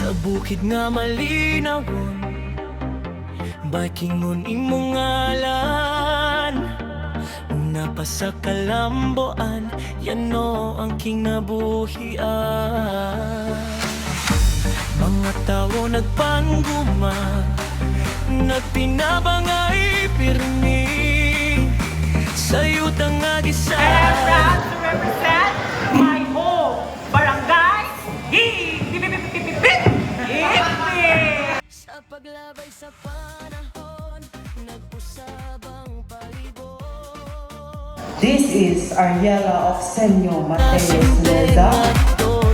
sa bukid nga malinawon, bikingon imong ngalan. Una pa sa kalamboan, yano ang kinabuhian. Mga tao nagpangguma, nagpinabangay pirmi, sa'yo nga gisa. I am proud to represent my home, barangay, Sa paglabay sa panahon, nagpusabang palibot. This is Ariela of Senyo Mateos Meza,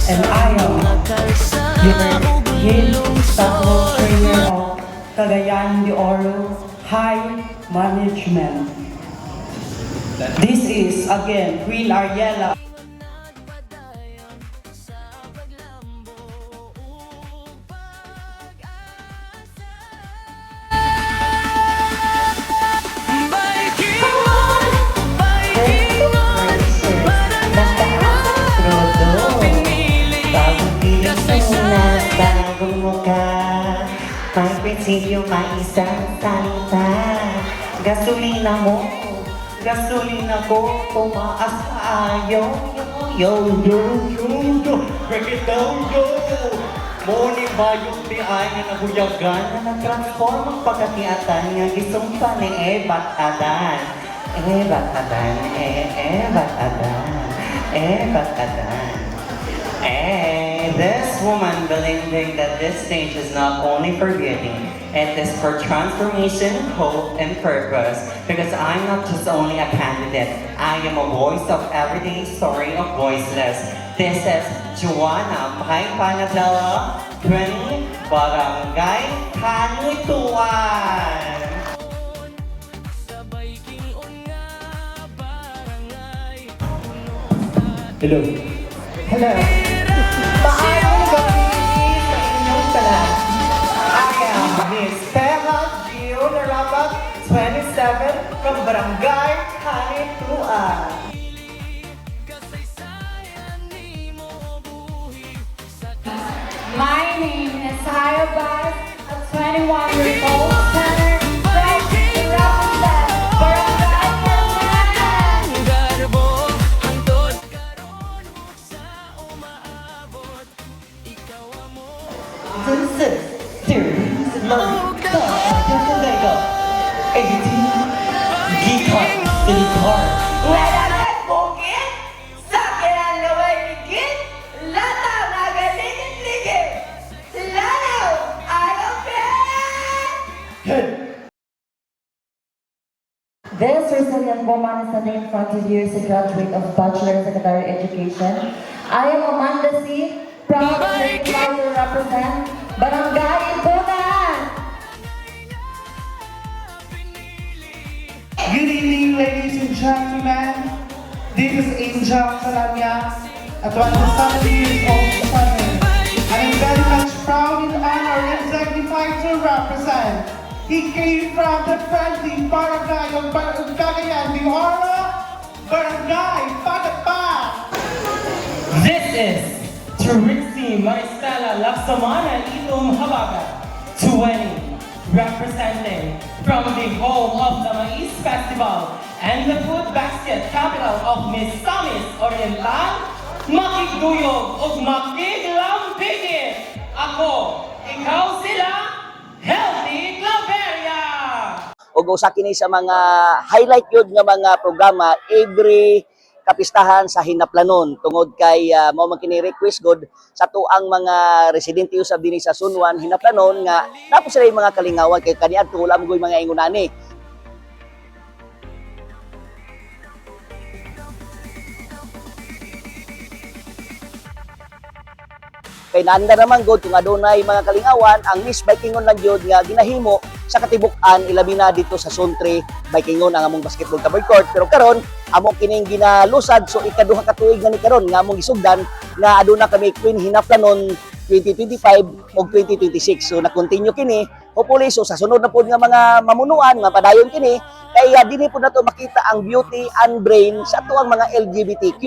and I am your Yin Tattoo Trainer of Cagayan de Oro High Management. This is again Queen Ariela. May prinsipyo, may isang salita. Gasolina mo, gasolina ko, tumaas na ayaw. Yo, break it down, yo. Morning ba yung tiay nga nabuyagan na nag-transform ang pagkatiatan nga gisumpa ni batadan. Batadan, batadan. This woman believing that this stage is not only for beauty, it is for transformation, hope, and purpose. Because I'm not just only a candidate, I am a voice of everyday story of voiceless. This is Joanna Pai Panadella, 20, Barangay Kanuituan. Hello. Hello. Maayong gabi sa inyong talan. I am Miss Peha Gio Narapat, 27, from Barangay Kanuituan. My name is Haya Bas, a 21 years old tenor, ready to represent Barangay Kanuituan. Garbo, hangtod karon, sa umaabot, ikaw amo. This is series love. Go. 18 Geekart City Park. Wala na bukid, sakyan na may ligid, lataw na galigid-ligid, lalaw, ayaw pet! This resilient woman is standing in front of you is a graduate of Bachelor of Secondary Education. I am Amanda C. Proud to represent Barangay Ipunan. Good evening, ladies and gentlemen. This is Angel Salanya, a 27 years old son. I am very much proud and honored and dignified to represent. He came from the friendly barangay of Cagayan de Oro, Barangay Padapa. This is Trixie Maristela Laksamana Ilum Habaga, 20, representing from the home of the Mais Festival and the food basket capital of Misamis Oriental, makigduyog o makiglambigit. Ako, ikaw sila, Healthy Claveria! O usa kini sa mga highlight yun nga mga programa every kapistahan sa hinaplanon tungod kay mao man kini request god sa tuang mga residente usab dinhi sa Sunwan hinaplanon nga tapos sila yung mga kalingawan kay kaniadto wala mo mga ingunani. Kay naanda naman god kung adunay mga kalingawan ang Miss Bikingon lang jud nga ginahimo sa katibuk-an ilabi na dito sa Suntre Bikingon ang among basketball covered court pero karon amo kining ginalusad so ikaduha ka tuig na ni karon nga among isugdan nga aduna kami Queen Hinaplanon 2025 o 2026 so na-continue kini hopefully so sa sunod na po nga mga mamunuan nga padayon kini kaya dinhi po nato makita ang beauty and brain sa ato ang mga LGBTQ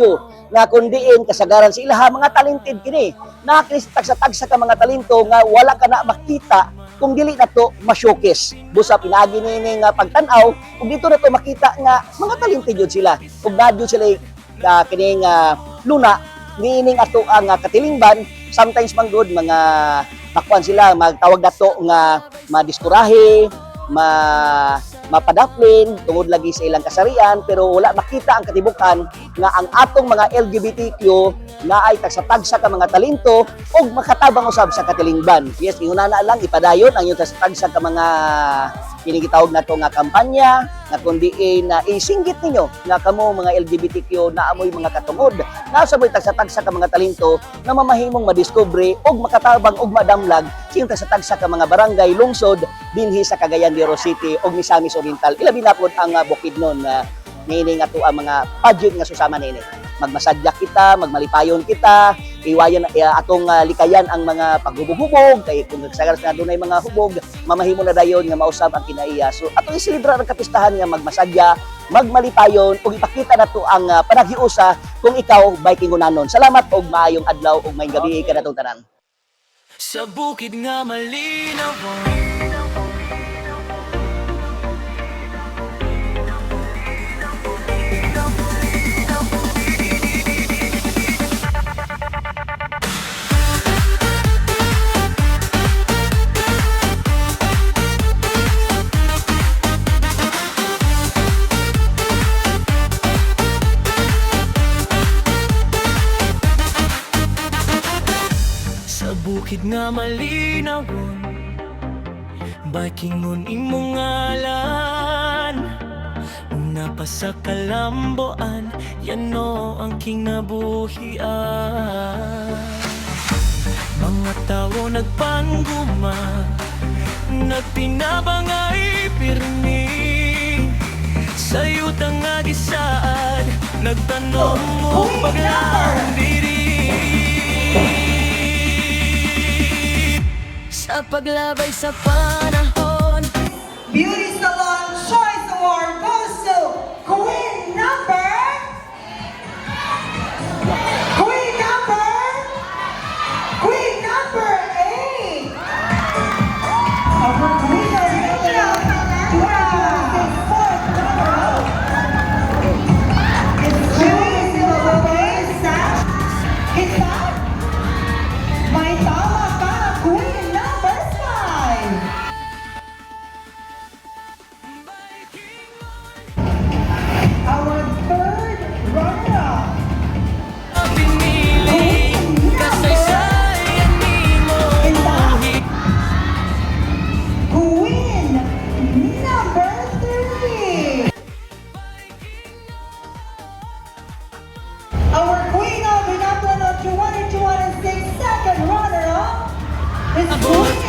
na kundiin kasagaran sa ilaha mga talented kini nakakitagsa-tagsa ka mga talento nga wala ka na makita kung dili na to ma-showcase busa pinagi nini nga pagtan-aw ug dito na to makita nga mga talented yun sila ug nadyo sila kini nga luna niining ato ang katilingban sometimes man good mga makuan sila magtawag dato nga madiskurahe mapadaplin tungod lagi sa ilang kasarian pero wala makita ang katibukan nga ang atong mga LGBTQ na ay tagsa-tagsa ka mga talento ug makatabang usab sa katilingban. Yes, inguna na lang ipadayon ang yung tagsa-tagsa ka mga kini gitawag nato nga kampanya nga kundi na isinggit ninyo nga kamo mga LGBTQ na amoy mga katungod na sa moy tagsa-tagsa ka mga talento na mamahimong madiskubre ug makatabang ug madamlag siyang tagsa-tagsa ka mga barangay lungsod dinhi sa Cagayan de Oro City ug Misamis Oriental. Ilabi na pod ang Bukidnon na nining ato ang mga pageant nga susama nini. Magmasadya kita, magmalipayon kita, iwayan atong likayan ang mga paghubog-hubog kay kung nagsagar sa dunay mga hubog, mamahimo na dayon nga mausab ang kinaiya. So ato isilibra ang kapistahan nga magmasadya, magmalipayon ug ipakita nato ang panaghiusa kung ikaw bikingunanon. Salamat og maayong adlaw ug maayong gabi kanatong tanan. Sa bukid nga malinaw sa bukid nga malinawon Bikingon imong ngalan Napa sa kalamboan Yano ang kinabuhian Mga tao nagpangguma Nagpinabangay pirmi Sa'yo nga gisaad Nagtanong mo paglang diri Sa paglabay sa panahon Beauty Salon Choice Award goes to Queen number 8. Our queen of the 2026 fourth runner-up is Julie Lopez Sash. It's back. May tama ka, queen number 5. Our third runner-up. Pinili kasaysayan nimo Is back. Queen number 3. Our queen of Inaplano 2026 second runner-up is Queen